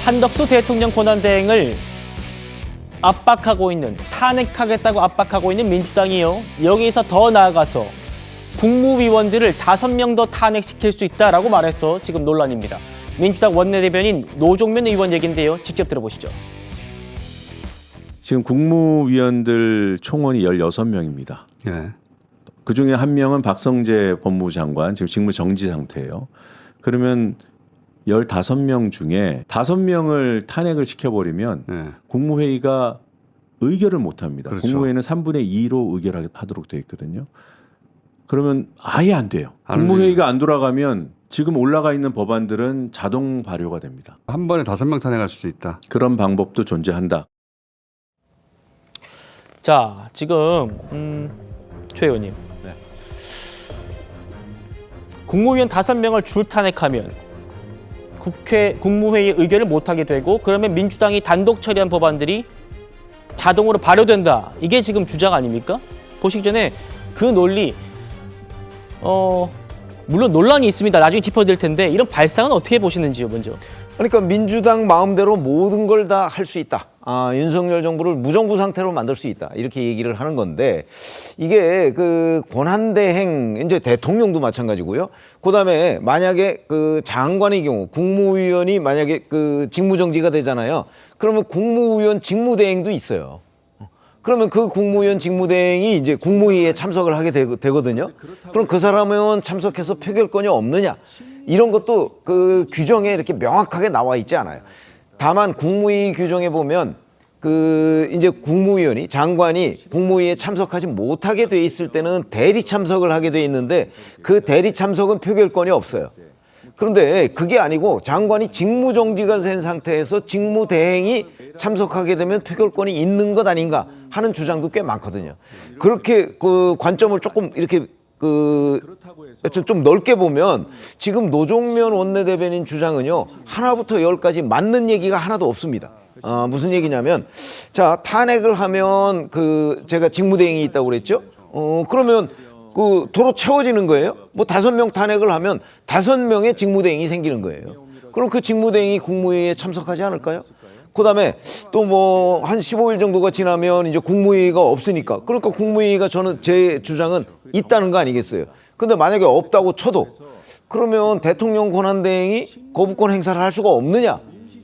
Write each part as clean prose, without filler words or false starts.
한덕수 대통령 권한대행을 압박하고 있는, 탄핵하겠다고 압박하고 있는 민주당이요. 여기서 더 나아가서 국무위원들을 5명 더 탄핵시킬 수 있다라고 말해서 지금 논란입니다. 민주당 원내대변인 노종면 의원 얘기인데요. 직접 들어보시죠. 지금 국무위원들 총원이 16명입니다. 예. 그중에 한 명은 박성재 법무부 장관, 지금 직무 정지 상태예요. 그러면 15명 중에 5명을 탄핵을 시켜버리면 예. 국무회의가 의결을 못합니다. 그렇죠. 국무회의는 3분의 2로 의결하도록 되어 있거든요. 그러면 아예 안 돼요. 안 국무회의가 안 돌아가면 지금 올라가 있는 법안들은 자동 발효가 됩니다. 한 번에 5명 탄핵할 수도 있다. 그런 방법도 존재한다. 자, 지금 최 의원님. 네. 국무위원 5명을 줄 탄핵하면 국무회의 의결을 못하게 되고 그러면 민주당이 단독 처리한 법안들이 자동으로 발효된다. 이게 지금 주장 아닙니까? 보시기 전에 그 논리 물론 논란이 있습니다. 나중에 짚어드릴 텐데 이런 발상은 어떻게 보시는지요, 먼저. 그러니까 민주당 마음대로 모든 걸 다 할 수 있다. 윤석열 정부를 무정부 상태로 만들 수 있다. 이렇게 얘기를 하는 건데 이게 그 권한대행 이제 대통령도 마찬가지고요. 그다음에 만약에 그 장관의 경우 국무위원이 만약에 그 직무정지가 되잖아요. 그러면 국무위원 직무대행도 있어요. 그러면 그 국무위원 직무대행이 이제 국무회의에 참석을 하게 되거든요. 그럼 그 사람은 참석해서 표결권이 없느냐? 이런 것도 그 규정에 이렇게 명확하게 나와 있지 않아요. 다만 국무회의 규정에 보면 그 이제 국무위원이 장관이 국무회의에 참석하지 못하게 돼 있을 때는 대리 참석을 하게 돼 있는데 그 대리 참석은 표결권이 없어요. 그런데 그게 아니고 장관이 직무정지가 된 상태에서 직무대행이 참석하게 되면 표결권이 있는 것 아닌가 하는 주장도 꽤 많거든요. 그렇게 그 관점을 조금 이렇게 좀 넓게 보면 지금 노종면 원내대변인 주장은요 하나부터 10까지 맞는 얘기가 하나도 없습니다. 무슨 얘기냐면 자 탄핵을 하면 그 제가 직무대행이 있다고 그랬죠. 그러면 그 도로 채워지는 거예요. 뭐 5명 탄핵을 하면 5명의 직무대행이 생기는 거예요. 그럼 그 직무대행이 국무회의에 참석하지 않을까요? 그다음에 또 뭐 한 15일 정도가 지나면 이제 국무회의가 없으니까 그러니까 국무회의가 저는 제 주장은 있다는 거 아니겠어요. 근데 만약에 없다고 쳐도 그러면 대통령 권한대행이 거부권 행사를 할 수가 없느냐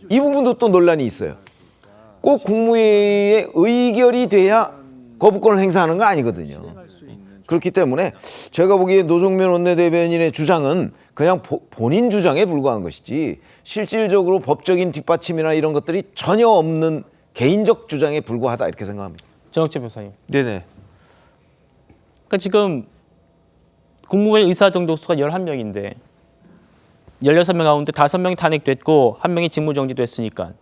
이 부분도 또 논란이 있어요. 꼭 국무회의에 의결이 돼야 거부권을 행사하는 건 아니거든요. 그렇기 때문에 제가 보기에 노종면 원내대변인의 주장은 그냥 본인 주장에 불과한 것이지 실질적으로 법적인 뒷받침이나 이런 것들이 전혀 없는 개인적 주장에 불과하다 이렇게 생각합니다. 정학재 변호사님. 네네. 그러니까 지금 국무회의 의사정독수가 11명인데 16명 가운데 5명이 탄핵됐고 1명이 직무정지됐으니까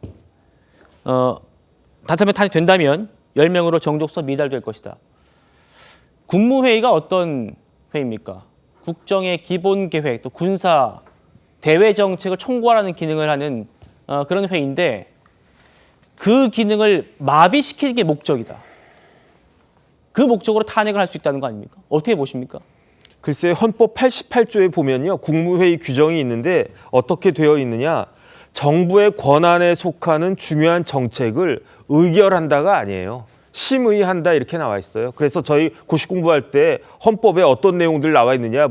5명 탄핵된다면 10명으로 정독수가 미달될 것이다. 국무회의가 어떤 회의입니까? 국정의 기본계획, 또 군사, 대외 정책을 총괄하는 기능을 하는 그런 회의인데 그 기능을 마비시키는 게 목적이다. 그 목적으로 탄핵을 할 수 있다는 거 아닙니까? 어떻게 보십니까? 글쎄 헌법 88조에 보면요. 국무회의 규정이 있는데 어떻게 되어 있느냐. 정부의 권한에 속하는 중요한 정책을 의결한다가 아니에요. 심의한다 이렇게 나와 있어요. 그래서 저희 고시 공부할 때 헌법에 어떤 내용들 나와 있느냐,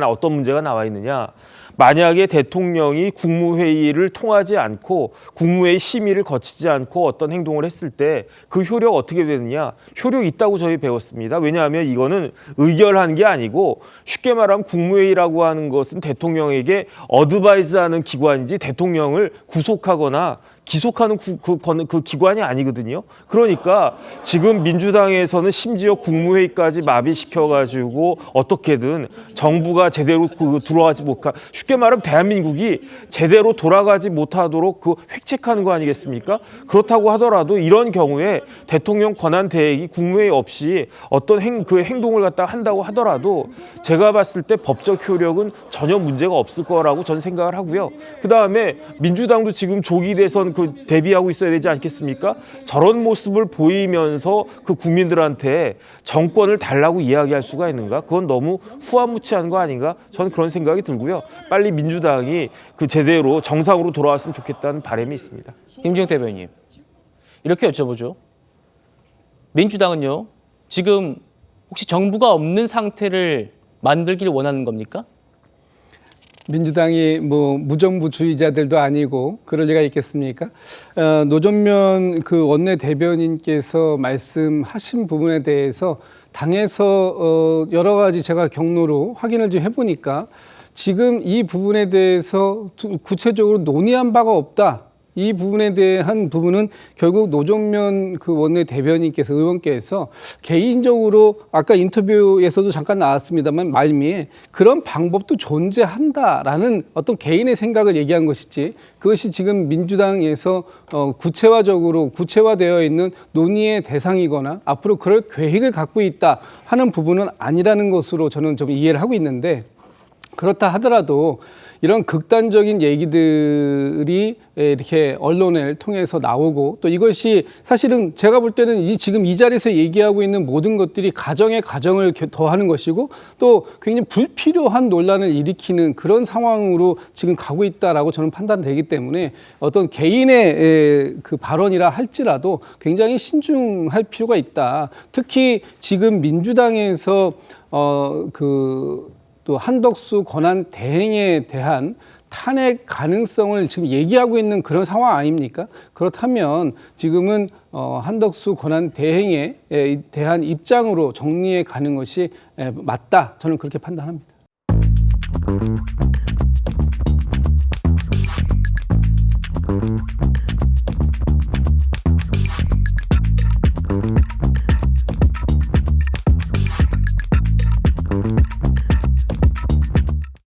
어떤 문제가 나와 있느냐. 만약에 대통령이 국무회의를 통하지 않고 국무회의 심의를 거치지 않고 어떤 행동을 했을 때 그 효력 어떻게 되느냐. 효력 있다고 저희 배웠습니다. 왜냐하면 이거는 의결한 게 아니고 쉽게 말하면 국무회의라고 하는 것은 대통령에게 어드바이즈하는 기관이지 대통령을 구속하거나 기속하는 그 기관이 아니거든요. 그러니까 지금 민주당에서는 심지어 국무회의까지 마비시켜가지고 어떻게든 정부가 제대로 들어가지 못하, 쉽게 말하면 대한민국이 제대로 돌아가지 못하도록 그 획책하는 거 아니겠습니까? 그렇다고 하더라도 이런 경우에 대통령 권한 대행이 국무회의 없이 어떤 행동을 갖다 한다고 하더라도 제가 봤을 때 법적 효력은 전혀 문제가 없을 거라고 저는 생각을 하고요. 그 다음에 민주당도 지금 조기 대선 그 대비하고 있어야 되지 않겠습니까? 저런 모습을 보이면서 그 국민들한테 정권을 달라고 이야기할 수가 있는가? 그건 너무 후한무치한 거 아닌가? 저는 그런 생각이 들고요. 빨리 민주당이 그 제대로 정상으로 돌아왔으면 좋겠다는 바람이 있습니다. 김진욱 대변인, 이렇게 여쭤보죠. 민주당은요, 지금 혹시 정부가 없는 상태를 만들기를 원하는 겁니까? 민주당이 뭐 무정부주의자들도 아니고 그럴 리가 있겠습니까? 노전면 그 원내 대변인께서 말씀하신 부분에 대해서 당에서 여러 가지 제가 경로로 확인을 좀 해보니까 지금 이 부분에 대해서 구체적으로 논의한 바가 없다. 이 부분에 대한 부분은 결국 노전면 그 원내 대변인께서 의원께서 개인적으로 아까 인터뷰에서도 잠깐 나왔습니다만 말미에 그런 방법도 존재한다라는 어떤 개인의 생각을 얘기한 것이지 그것이 지금 민주당에서 구체화되어 있는 논의의 대상이거나 앞으로 그럴 계획을 갖고 있다 하는 부분은 아니라는 것으로 저는 좀 이해를 하고 있는데 그렇다 하더라도 이런 극단적인 얘기들이 이렇게 언론을 통해서 나오고 또 이것이 사실은 제가 볼 때는 지금 이 자리에서 얘기하고 있는 모든 것들이 가정에 가정을 더하는 것이고 또 굉장히 불필요한 논란을 일으키는 그런 상황으로 지금 가고 있다라고 저는 판단되기 때문에 어떤 개인의 그 발언이라 할지라도 굉장히 신중할 필요가 있다. 특히 지금 민주당에서 또 한덕수 권한 대행에 대한 탄핵 가능성을 지금 얘기하고 있는 그런 상황 아닙니까? 그렇다면 지금은 한덕수 권한 대행에 대한 입장으로 정리해 가는 것이 맞다. 저는 그렇게 판단합니다.